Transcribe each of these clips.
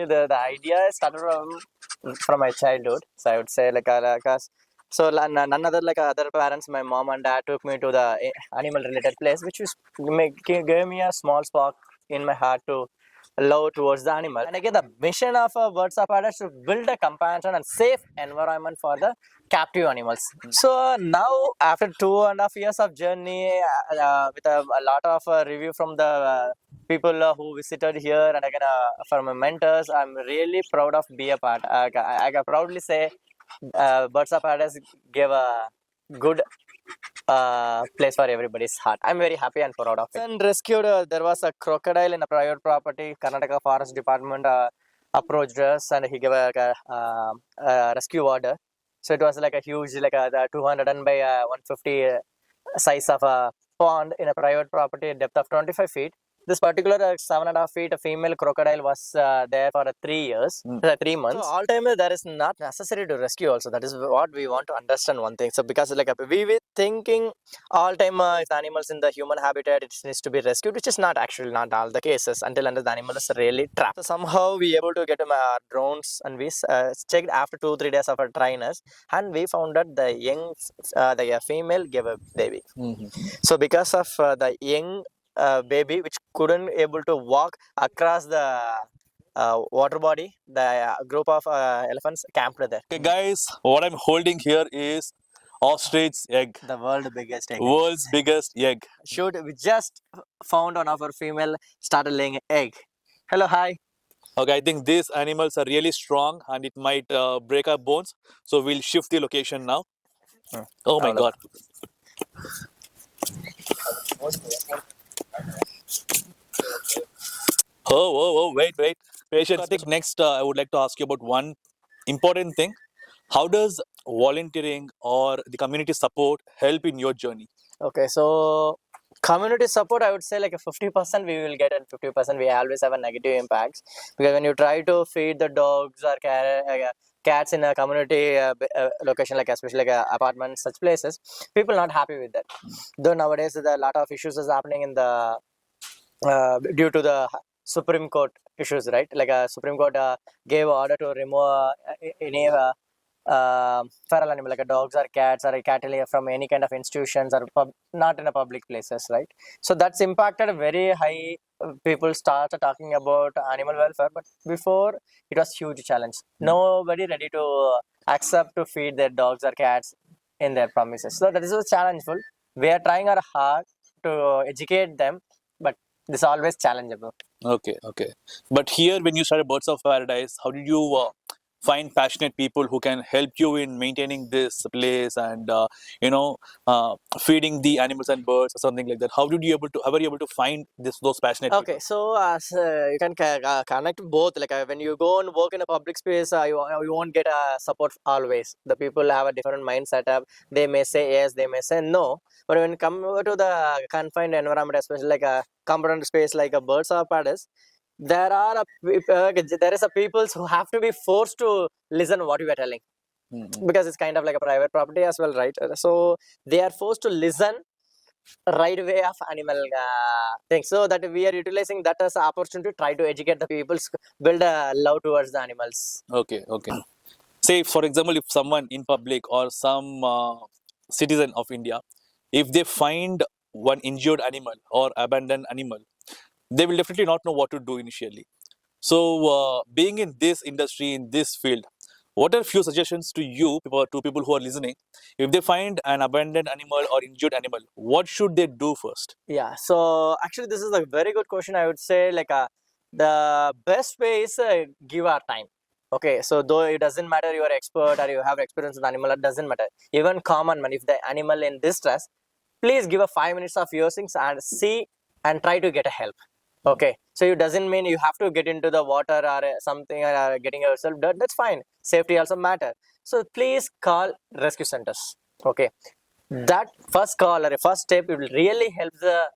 actually the idea started from my childhood. So I would say so none other like other parents, my mom and dad took me to the animal related place, which gave me a small spark in my heart to love towards the animal. And again, the mission of Birds of Paradise is to build a compassion and safe environment for the captive animals. So now, after 2.5 years of journey, with a lot of review from the people who visited here, and again from my mentors, I'm really proud of be a part. I can proudly say, Birds of Paradise gave a good place for everybody's heart. I'm very happy and proud of it. And rescued, there was a crocodile in a private property. Karnataka Forest Department approached us and he gave a rescue order. So it was like a huge, like the 200 by 150 size of a pond in a private property, depth of 25 feet. This particular 7.5 feet female crocodile was there for 3 years, 3 months. So all time there is not necessary to rescue also. That is what we want to understand one thing. So because like we were thinking all time if the animals in the human habitat, it needs to be rescued, which is not actually not all the cases until the animal is really trapped. So somehow we able to get drones and we checked after 2-3 days of our trainers, and we found that the young the female gave a baby. So because of the young baby which couldn't able to walk across the water body, the group of elephants camped there. Okay, guys, what I'm holding here is ostrich egg. The world's biggest egg. World's biggest egg. We just found one of our female started laying egg. Hello, hi. Okay, I think these animals are really strong and it might break our bones. So we'll shift the location now. Oh my God. Wait. Patience. I think next I would like to ask you about one important thing. How does volunteering or the community support help in your journey? Okay, so community support, I would say like a 50% we will get, and 50% we always have a negative impacts, because when you try to feed the dogs or cats in a community location, like especially like apartments, such places, people not happy with that. Though nowadays there are a lot of issues is happening in the due to the Supreme Court issues, right? Like a Supreme Court gave order to remove any feral animal like a dogs or cats or a cattle from any kind of institutions or not in a public places, right? So that's impacted very high. People start talking about animal welfare, but before it was huge challenge. Nobody ready to accept to feed their dogs or cats in their premises. So that is a challengeful. We are trying our hard to educate them, but this is always challengeable. Okay. But here, when you started Birds of Paradise, how did you find passionate people who can help you in maintaining this place and feeding the animals and birds or something like that? How were you able to find those passionate people? So as you can connect both. Like when you go and work in a public space, you won't get support always. The people have a different mindset. They may say yes, they may say no. But when you come to the confined environment, especially like a compound space like a Birds of Paradise, there is a people who have to be forced to listen what you are telling, because it's kind of like a private property as well, right? So they are forced to listen right way of animal things, so that we are utilizing that as an opportunity to try to educate the people, build a love towards the animals. Okay. Say for example, if someone in public or some citizen of India, if they find one injured animal or abandoned animal, they will definitely not know what to do initially. So being in this industry, in this field, what are few suggestions to you, to people who are listening? If they find an abandoned animal or injured animal, what should they do first? Yeah, so actually this is a very good question. I would say like the best way is give our time. Okay, so though it doesn't matter you are expert or you have experience with animal, it doesn't matter. Even common man, if the animal in distress, please give a 5 minutes of your things and see and try to get a help. Okay, so it doesn't mean you have to get into the water or something or getting yourself dirty. That's fine. Safety also matter. So please call rescue centers. Okay, that first call or a first step, it will really help the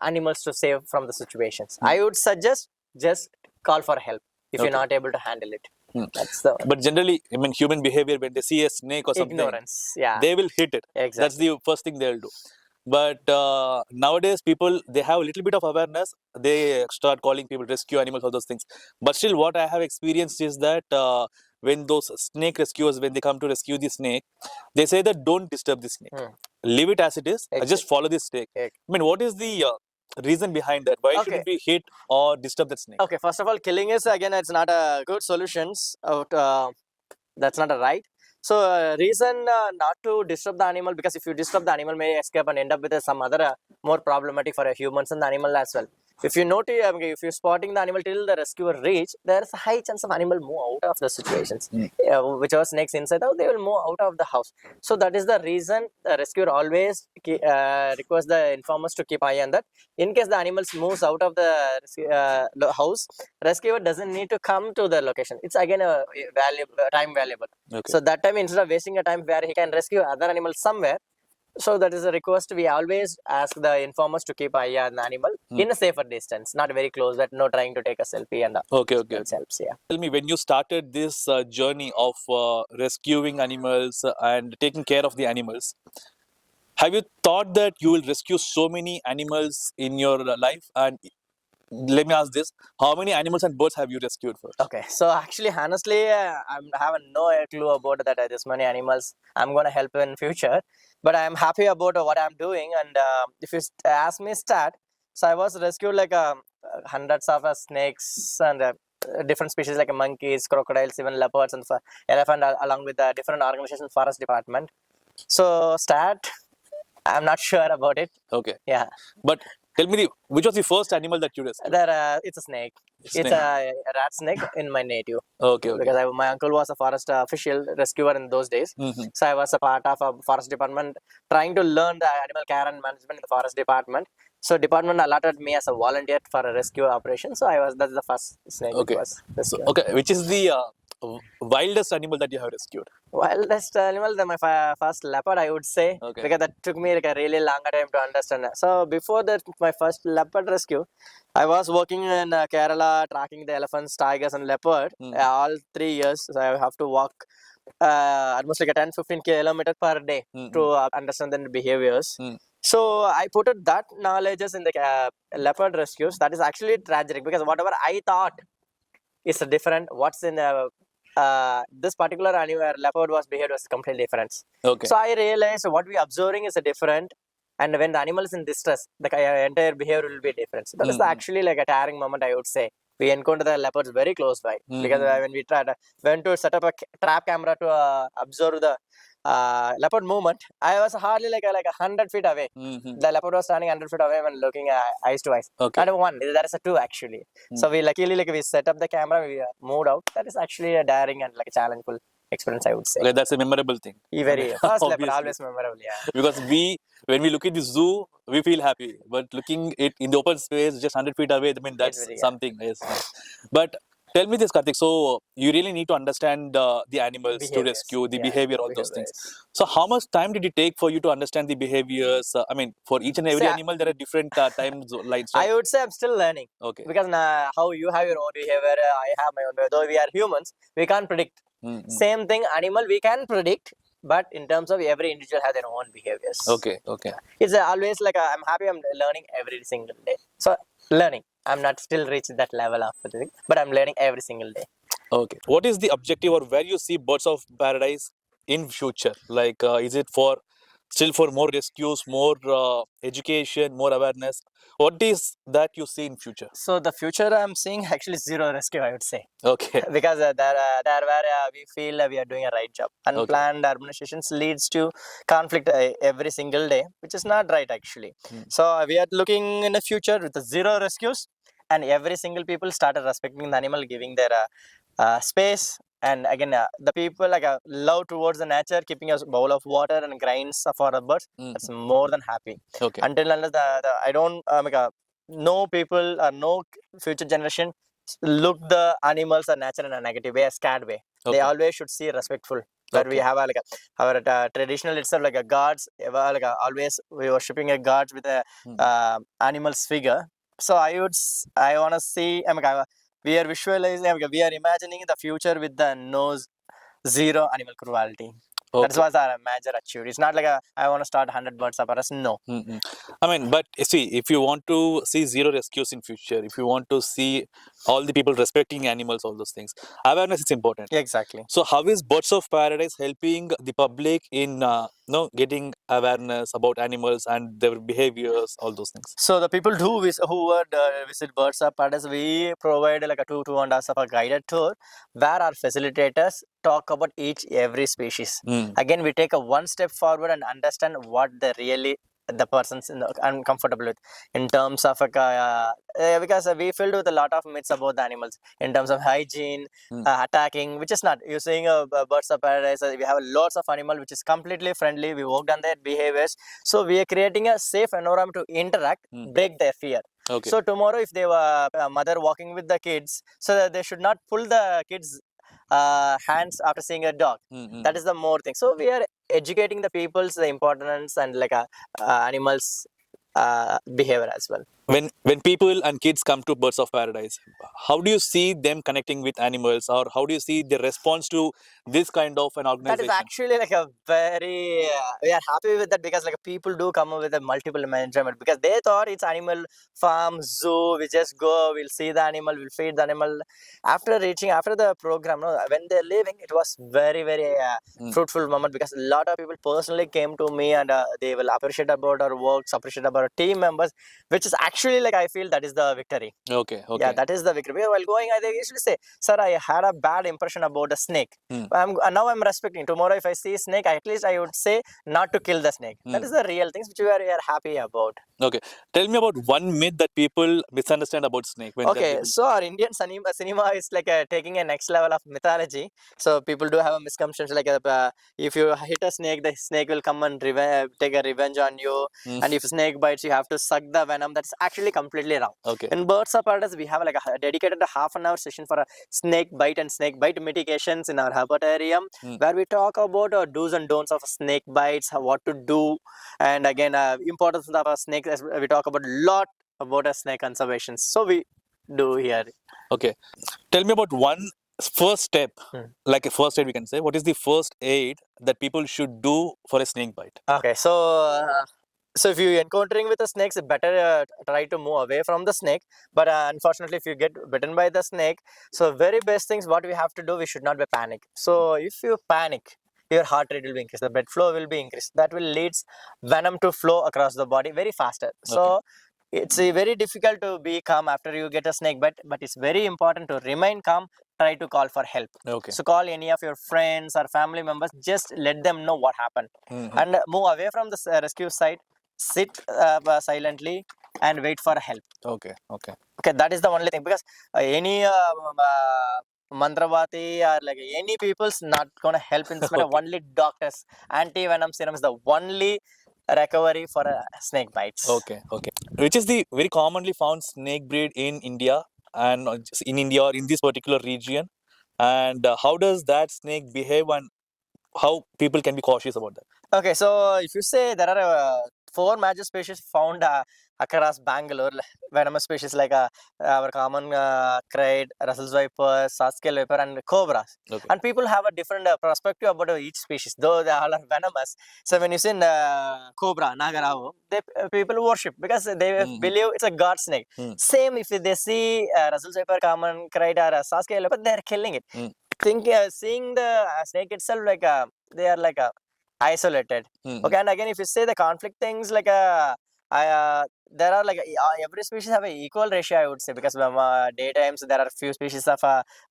animals to save from the situations. I would suggest just call for help if you're not able to handle it. But generally, I mean, human behavior, when they see a snake or something, ignorance, yeah, they will hit it. Exactly. That's the first thing they'll do. But nowadays, people they have a little bit of awareness. They start calling people rescue animals, all those things. But still, what I have experienced is that when those snake rescuers, when they come to rescue the snake, they say that don't disturb the snake, Hmm. leave it as it is, just Exactly. follow the snake. I mean, what is the reason behind that? Why Okay. shouldn't we hit or disturb that snake? Okay. First of all, killing is again, it's not a good solutions. That's not a right. So reason not to disturb the animal, because if you disturb the animal may escape and end up with some other more problematic for humans and the animal as well. If you notice, if you're spotting the animal till the rescuer reach, there's a high chance of animal move out of the situations. Whichever snakes inside out, they will move out of the house. So that is the reason the rescuer always requests the informers to keep eye on that. In case the animals moves out of the house, rescuer doesn't need to come to the location. It's again a time valuable. Okay. So that time, instead of wasting a time where he can rescue other animals somewhere, so that is a request. We always ask the informers to keep eye on the animal in a safer distance, not very close. That no trying to take a selfie and Okay, so okay. that helps. Yeah. Tell me, when you started this journey of rescuing animals and taking care of the animals, have you thought that you will rescue so many animals in your life? And let me ask this: how many animals and birds have you rescued first? Okay, so actually, honestly, I'm having no clue about that. This many animals I'm gonna help in future, but I'm happy about what I'm doing. And if you ask me, start. So I was rescued like hundreds of snakes and different species like monkeys, crocodiles, even leopards and elephant, along with the different organizations, forest department. So start. I'm not sure about it. Okay, Yeah, but tell me, which was the first animal that you rescued? it's a snake. It's Snake. a rat snake in my native. Okay, okay. Because my uncle was a forest official rescuer in those days. Mhm. So I was a part of a forest department trying to learn the animal care and management in the forest department. So department allotted me as a volunteer for a rescue operation. So that's the first snake which Okay. was So, rescued. okay, which is the wildest animal that you have rescued? Wildest animal, my first leopard, I would say, Okay. because that took me like a really long time to understand. So before that, my first leopard rescue, I was working in Kerala, tracking the elephants, tigers, and leopard all 3 years. So I have to walk almost like a 10-15 kilometers per day to understand the behaviors. So I put it that knowledges in the leopard rescues. That is actually tragic because whatever I thought is different. What's in this particular animal leopard was behaved was completely different. Okay. So I realized what we observing is a different, and when the animal is in distress, the entire behavior will be different. So that is actually like a tiring moment, I would say. We encountered the leopards very close by because when we went to set up a trap camera to observe the leopard movement, I was hardly like 100 feet away. The leopard was standing 100 feet away when looking eyes to eyes. Okay. Not one, there is a two actually. So we luckily we set up the camera, we moved out. That is actually a daring and like a challengeful experience, I would say. Okay, that's a memorable thing. Very first leopard, Obviously. always memorable. Yeah. Because when we look at the zoo, we feel happy. But looking it in the open space, just 100 feet away, I mean that's very, yeah. something. Yes. But tell me this, Karthik. So you really need to understand the animals to Behaviors. rescue, the Yeah, behavior, all those things. behaviors. So how much time did it take for you to understand the behaviors? I mean, for each and every See, animal, there are different time lines, right? I would say I'm still learning. Okay. Because how you have your own behavior, I have my own behavior. Though we are humans, we can't predict. Same thing, animal we can predict, but in terms of every individual have their own behaviors. Okay. Okay. It's always like I'm happy I'm learning every single day. So learning, I'm not still reached that level of the thing, but I'm learning every single day. Okay. What is the objective or where you see birds of paradise in future? Like, is it for still for more rescues, more education, more awareness? What is that you see in future? So the future I'm seeing actually zero rescue, I would say. Okay. Because there where we feel we are doing a right job. Unplanned urbanizations leads to conflict every single day, which is not right actually. So we are looking in the future with zero rescues, and every single people started respecting the animal, giving their space. And again, the people like love towards the nature, keeping a bowl of water and grains for the birds. That's more than happy. Okay. Until unless I don't no people or no future generation look the animals or nature in a negative way, a scared way. They always should see respectful. Where we have our traditional itself like a gods, always we worshipping a gods with a animal's figure. So I want to see. We are visualizing. We are imagining the future with the nose zero animal cruelty. That's what's our major achieved. It's not like I want to start 100 birds of paradise. No. Mm-mm. I mean, but see, if you want to see zero rescues in future, if you want to see all the people respecting animals, all those things, awareness is important. Exactly. So, how is Birds of Paradise helping the public in getting awareness about animals and their behaviors, all those things? So the people who would visit Birds of Paradise, we provide like a 2.5 hours of a guided tour where our facilitators talk about each every species. Mm. Again, we take a one step forward and understand what they really the person's uncomfortable with in terms of because we filled with a lot of myths about the animals in terms of hygiene, attacking, which is not. You're seeing Birds of Paradise, we have lots of animal which is completely friendly. We worked on their behaviors, so we are creating a safe environment to interact, break their fear. Okay. So tomorrow, if they were a mother walking with the kids, so that they should not pull the kids hands after seeing a dog. That is the more thing. So we are educating the people's the importance and like animals behavior as well. When people and kids come to Birds of Paradise, how do you see them connecting with animals, or how do you see the response to this kind of an That organization? is actually like a very we are happy with that because like people do come up with a multiple enjoyment because they thought it's animal farm zoo. We just go, we'll see the animal, we'll feed the animal. After the program, no, when they're leaving, it was very fruitful moment because a lot of people personally came to me and they will appreciate about our works, appreciate about our team members, which is actually like I feel that is the victory. Okay. Yeah, that is the victory. While going, I usually say, "Sir, I had a bad impression about a snake. Now I'm respecting. Tomorrow, if I see a snake, at least I would say not to kill the snake. That is the real things which we are happy about." Okay. Tell me about one myth that people misunderstand about snake. Okay, so our Indian cinema is like taking a next level of mythology. So people do have a misconception like if you hit a snake, the snake will come and take a revenge on you. And if snake bites, you have to suck the venom. That's actually completely wrong. Okay. In Birds of Paradise, we have like a dedicated half-an-hour session for a snake bite and snake bite mitigations in our herbatarium, where we talk about do's and don'ts of snake bites, what to do, and again importance of a snake. We talk about lot about a snake conservation. So we do here. Okay. Tell me about one first step, like a first aid we can say. What is the first aid that people should do for a snake bite? Okay, so if you're encountering with a snake, it's better try to move away from the snake. But unfortunately, if you get bitten by the snake, so very best things what we have to do, we should not be panic. So if you panic, your heart rate will be increased, the blood flow will be increased. That will leads venom to flow across the body very faster. So it's very difficult to be calm after you get a snake bite, but it's very important to remain calm. Try to call for help. Okay. So call any of your friends or family members. Just let them know what happened and move away from the rescue site. Sit silently and wait for help. Okay. That is the only thing because any mantravati or like any people's not gonna help in this matter. Only doctors, anti-venom serum is the only recovery for snake bites. Okay. Which is the very commonly found snake breed in India and in India or in this particular region? And how does that snake behave and how people can be cautious about that? Okay, so if you say there are 4 major species found across Bangalore, venomous species like our common crate, Russell's viper, Saskel viper, and cobras. Okay. And people have a different perspective about each species, though they all are venomous. So when you see cobra, Nagaravu, people worship because they believe it's a god snake. Same if they see Russell's viper, common crate, or Saskel viper, they're killing it. Seeing the snake itself like they are like isolated. Okay, and again if you say the conflict things like there are like every species have a equal ratio, I would say, because daytimes there are few species of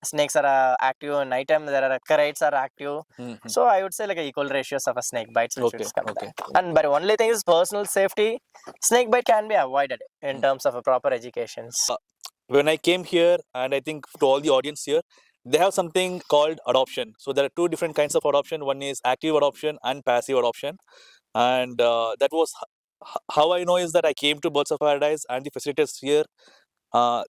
snakes are active, and nighttime there are crates are active. So I would say like equal ratios of a snake bites which would come there. And but only thing is personal safety. Snake bite can be avoided in terms of a proper education. When I came here, and I think to all the audience here, they have something called adoption. So there are 2 different kinds of adoption. One is active adoption and passive adoption. And that was how I know is that I came to Birds of Paradise and the facilitators here,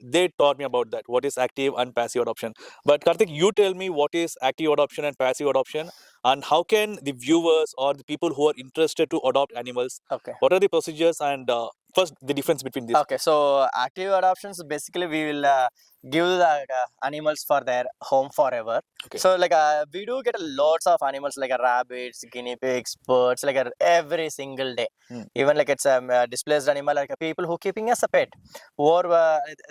they taught me about that. What is active and passive adoption? But Karthik, you tell me what is active adoption and passive adoption, and how can the viewers or the people who are interested to adopt animals? Okay. What are the procedures and first the difference between these? Okay, so active adoptions basically we will give the animals for their home forever. Okay. So like we do get lots of animals like rabbits, guinea pigs, birds, like every single day. Even like it's a displaced animal, like people who keeping as a pet, or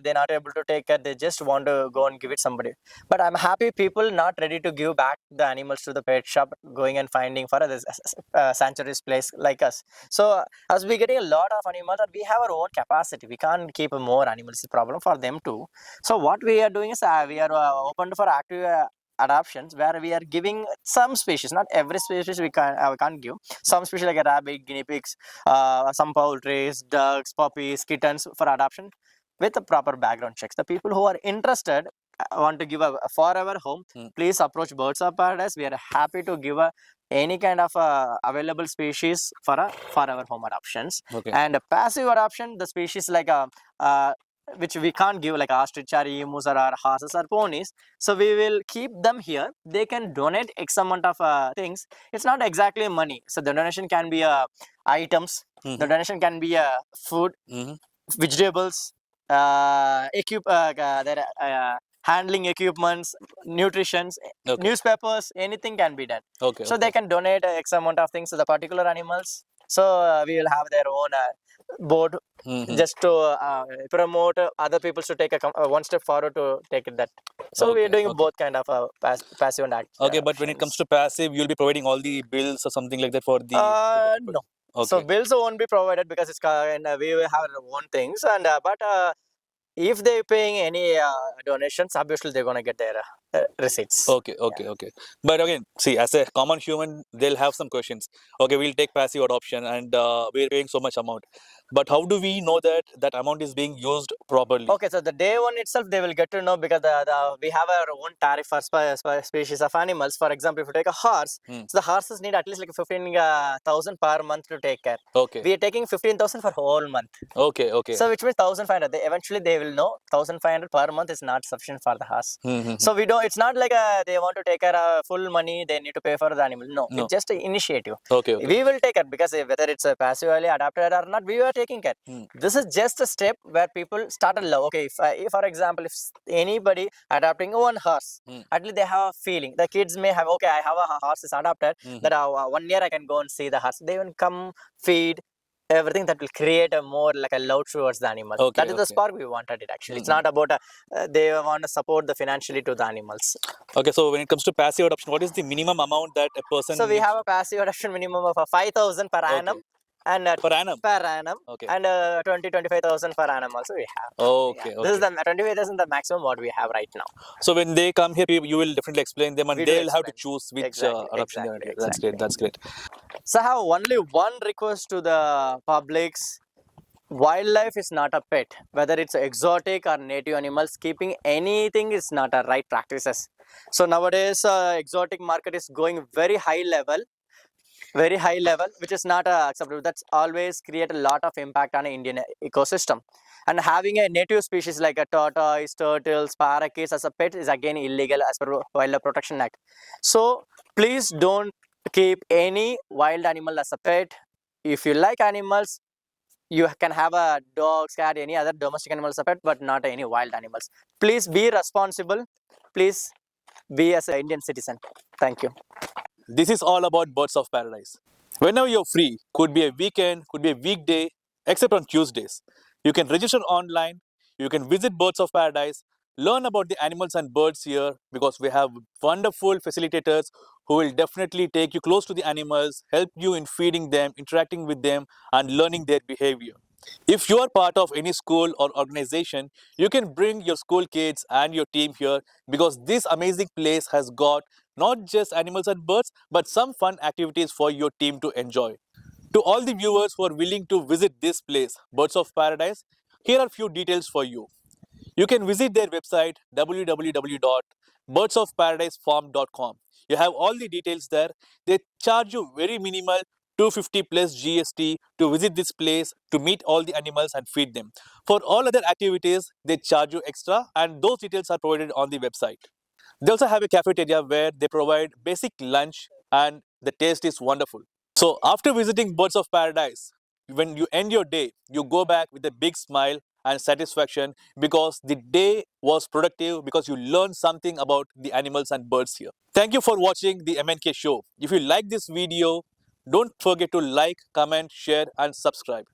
they're not able to take care, they just want to go and give it somebody. But I'm happy people not ready to give back the animals to the pet shop, going and finding for this sanctuaries place like us. So as we getting a lot of animals, and we have our own capacity, we can't keep more animals. It's a problem for them too. So what we are doing is we are open for active adoptions, where we are giving some species, not every species we can't give. Some species like a rabbit, guinea pigs, some poultries, ducks, puppies, kittens for adoption with the proper background checks. The people who are interested want to give a forever home, please approach Birds of Paradise. We are happy to give any kind of available species for a forever home adoptions. Okay. And a passive adoption, the species like which we can't give, like ostrich or emus or horses or ponies, so we will keep them here. They can donate x amount of things. It's not exactly money, so the donation can be items, the donation can be food, vegetables, their handling equipments, nutritions, Okay. newspapers, anything can be done. Okay. So they can donate x amount of things to the particular animals. So we will have their own board just to promote other people to take one step forward to take it that. So we are doing both kind of passive and active. Okay, but when it comes to passive, you'll be providing all the bills or something like that for the no. Okay. So bills won't be provided because it's and we will have our own things, and but if they're paying any donations, obviously they're gonna get their receipts. Okay. But again, see, as a common human, they'll have some questions. Okay, we'll take passive adoption and we're paying so much amount. But how do we know that that amount is being used properly? Okay, so the day one itself, they will get to know, because we have our own tariff for species of animals. For example, if you take a horse, so the horses need at least like 15,000 per month to take care. Okay. We are taking 15,000 for whole month. Okay. So which means 1,500. Eventually they will know 1,500 per month is not sufficient for the horse. So we don't. It's not like they want to take care of full money. They need to pay for the animal. No, it's just an initiative. Okay. We will take it, because whether it's passively adapted or not, we are taking care. This is just a step where people started love. Okay, if for example, if anybody adopting one horse, at least they have a feeling. The kids may have, okay, I have a horse is adopted. That 1 year I can go and see the horse. They will come, feed, everything, that will create a more like a love towards the animal. That is the spark we wanted it actually. It's not about they want to support the financially to the animals. Okay, so when it comes to passive adoption, what is the minimum amount that a person So we have a passive adoption minimum of 5,000 per annum. And per annum? Per annum. Okay. And 25,000 per annum also we have. Okay. This is the 25,000 the maximum what we have right now. So when they come here, you will definitely explain them, and they'll have to choose which adoption they are. That's great. That's great. So I have only one request to the publics. Wildlife is not a pet. Whether it's exotic or native animals, keeping anything is not a right practices. So nowadays, exotic market is going very high level, which is not acceptable. That's always create a lot of impact on the Indian ecosystem. And having a native species like a tortoise, turtles, parakeets as a pet is again illegal as per Wildlife Protection Act. So please don't keep any wild animal as a pet. If you like animals, you can have a dog, cat, any other domestic animals as a pet, but not any wild animals. Please be responsible. Please be as an Indian citizen. Thank you. This is all about Birds of Paradise. Whenever you're free, could be a weekend, could be a weekday, except on Tuesdays. You can register online, you can visit Birds of Paradise, learn about the animals and birds here, because we have wonderful facilitators who will definitely take you close to the animals, help you in feeding them, interacting with them, and learning their behavior. If you are part of any school or organization, you can bring your school kids and your team here, because this amazing place has got not just animals and birds, but some fun activities for your team to enjoy. To all the viewers who are willing to visit this place, Birds of Paradise, here are few details for you. You can visit their website www.birdsofparadisefarm.com. You have all the details there. They charge you very minimal 250 plus GST to visit this place, to meet all the animals and feed them. For all other activities, they charge you extra, and those details are provided on the website. They also have a cafeteria where they provide basic lunch, and the taste is wonderful. So after visiting Birds of Paradise, when you end your day, you go back with a big smile and satisfaction because the day was productive, because you learned something about the animals and birds here. Thank you for watching the MNK Show. If you like this video, don't forget to like, comment, share, and subscribe.